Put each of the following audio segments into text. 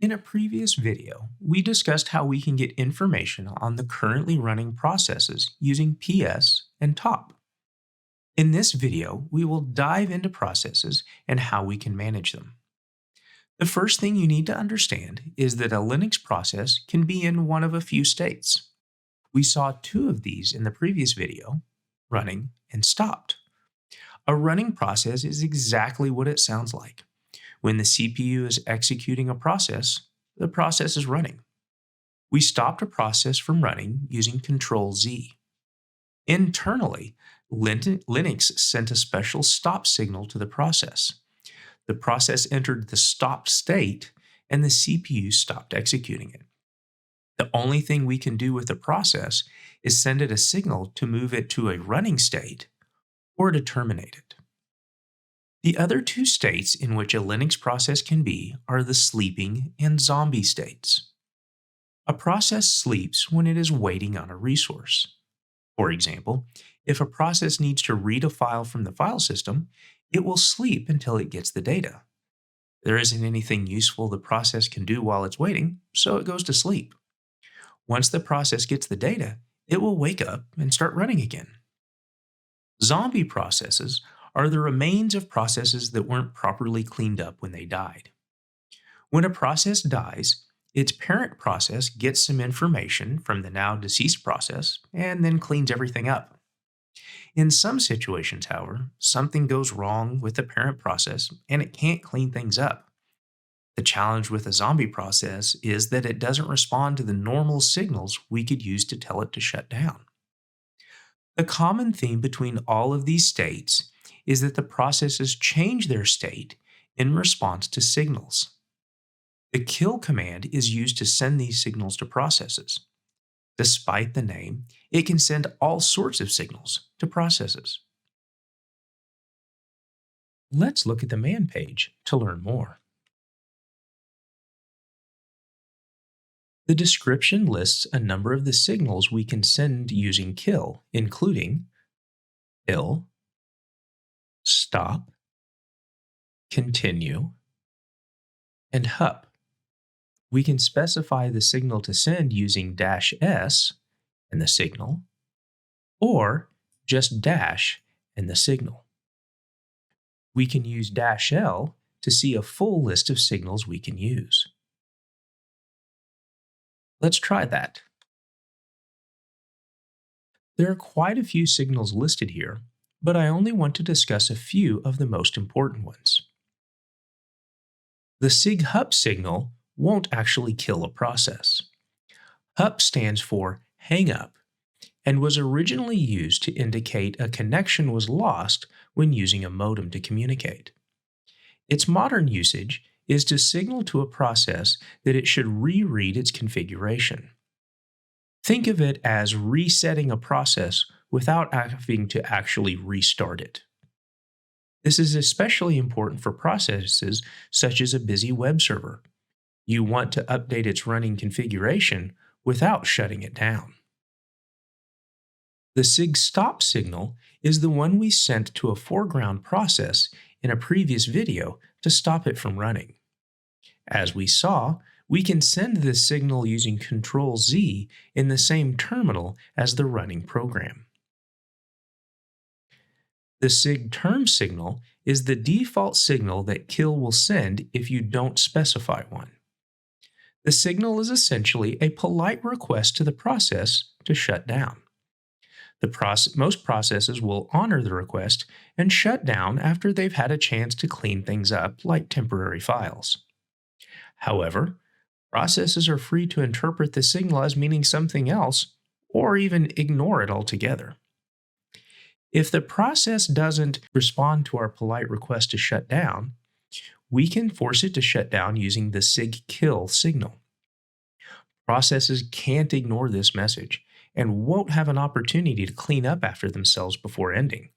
In a previous video, we discussed how we can get information on the currently running processes using PS and TOP. In this video, we will dive into processes and how we can manage them. The first thing you need to understand is that a Linux process can be in one of a few states. We saw two of these in the previous video, running and stopped. A running process is exactly what it sounds like. When the CPU is executing a process, the process is running. We stopped a process from running using Control Z. Internally, Linux sent a special stop signal to the process. The process entered the stopped state, and the CPU stopped executing it. The only thing we can do with the process is send it a signal to move it to a running state or to terminate it. The other two states in which a Linux process can be are the sleeping and zombie states. A process sleeps when it is waiting on a resource. For example, if a process needs to read a file from the file system, it will sleep until it gets the data. There isn't anything useful the process can do while it's waiting, so it goes to sleep. Once the process gets the data, it will wake up and start running again. Zombie processes are the remains of processes that weren't properly cleaned up when they died. When a process dies, its parent process gets some information from the now deceased process and then cleans everything up. In some situations, however, something goes wrong with the parent process and it can't clean things up. The challenge with a zombie process is that it doesn't respond to the normal signals we could use to tell it to shut down. The common theme between all of these states is that the processes change their state in response to signals. The kill command is used to send these signals to processes. Despite the name, it can send all sorts of signals to processes. Let's look at the man page to learn more. The description lists a number of the signals we can send using kill, including kill, stop, continue, and hup. We can specify the signal to send using -s and the signal, or just dash and the signal. We can use -l to see a full list of signals we can use. Let's try that. There are quite a few signals listed here, but I only want to discuss a few of the most important ones. The SIG-HUP signal won't actually kill a process. HUP stands for hang up and was originally used to indicate a connection was lost when using a modem to communicate. Its modern usage is to signal to a process that it should reread its configuration. Think of it as resetting a process without having to actually restart it. This is especially important for processes such as a busy web server. You want to update its running configuration without shutting it down. The SIG stop signal is the one we sent to a foreground process in a previous video to stop it from running. As we saw, we can send this signal using Control Z in the same terminal as the running program. The SIG term signal is the default signal that kill will send if you don't specify one. The signal is essentially a polite request to the process to shut down. Most processes will honor the request and shut down after they've had a chance to clean things up, like temporary files. However, processes are free to interpret the signal as meaning something else, or even ignore it altogether. If the process doesn't respond to our polite request to shut down, we can force it to shut down using the SIG kill signal. Processes can't ignore this message and won't have an opportunity to clean up after themselves before ending.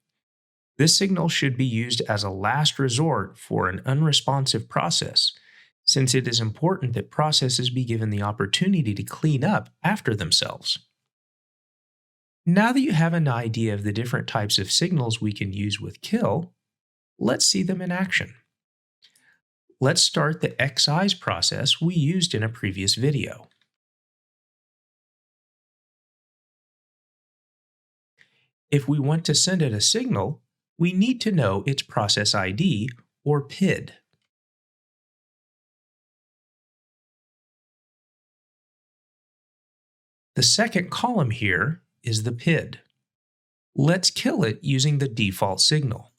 This signal should be used as a last resort for an unresponsive process, since it is important that processes be given the opportunity to clean up after themselves. Now that you have an idea of the different types of signals we can use with kill, let's see them in action. Let's start the excise process we used in a previous video. If we want to send it a signal, we need to know its process ID, or PID. The second column here is the PID. Let's kill it using the default signal.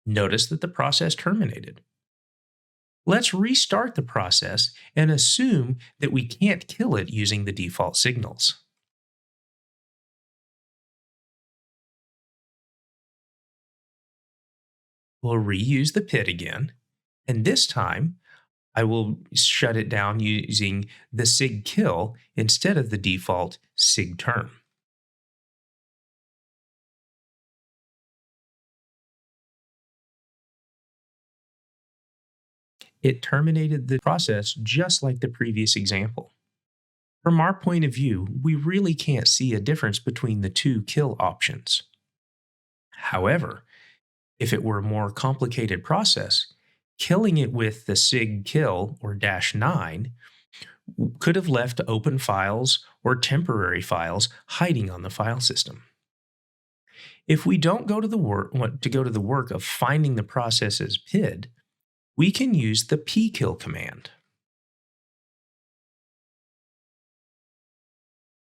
Notice that the process terminated. Let's restart the process and assume that we can't kill it using the default signals. We'll reuse the PID again, and this time I will shut it down using the sigkill instead of the default sigterm. It terminated the process just like the previous example. From our point of view, we really can't see a difference between the two kill options. However, if it were a more complicated process, killing it with the sigkill or -9 could have left open files or temporary files hiding on the file system. If we don't want to go to the work of finding the process's PID, we can use the pkill command.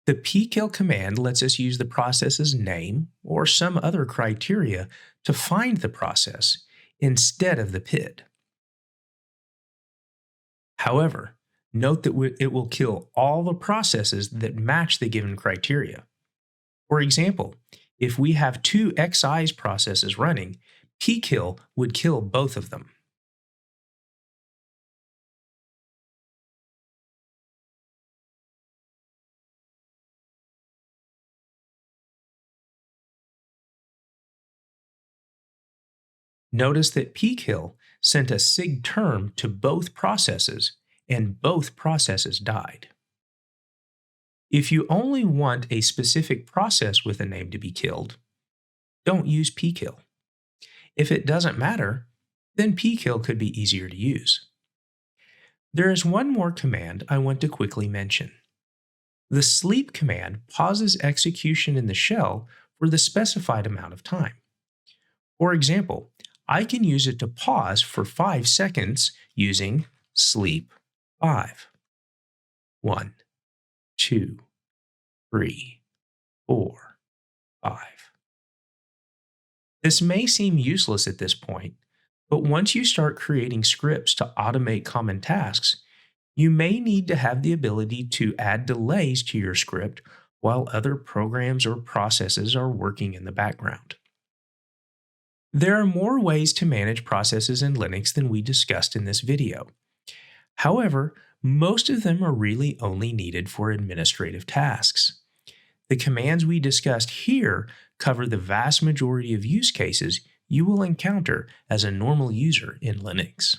The pkill command lets us use the process's name or some other criteria to find the process instead of the PID. However, note that it will kill all the processes that match the given criteria. For example, if we have two excise processes running, pkill would kill both of them. Notice that pkill sent a sigterm to both processes, and both processes died. If you only want a specific process with a name to be killed, don't use pkill. If it doesn't matter, then pkill could be easier to use. There is one more command I want to quickly mention. The sleep command pauses execution in the shell for the specified amount of time. For example, I can use it to pause for 5 seconds using sleep 5. 1, 2, 3, 4, 5. This may seem useless at this point, but once you start creating scripts to automate common tasks, you may need to have the ability to add delays to your script while other programs or processes are working in the background. There are more ways to manage processes in Linux than we discussed in this video. However, most of them are really only needed for administrative tasks. The commands we discussed here cover the vast majority of use cases you will encounter as a normal user in Linux.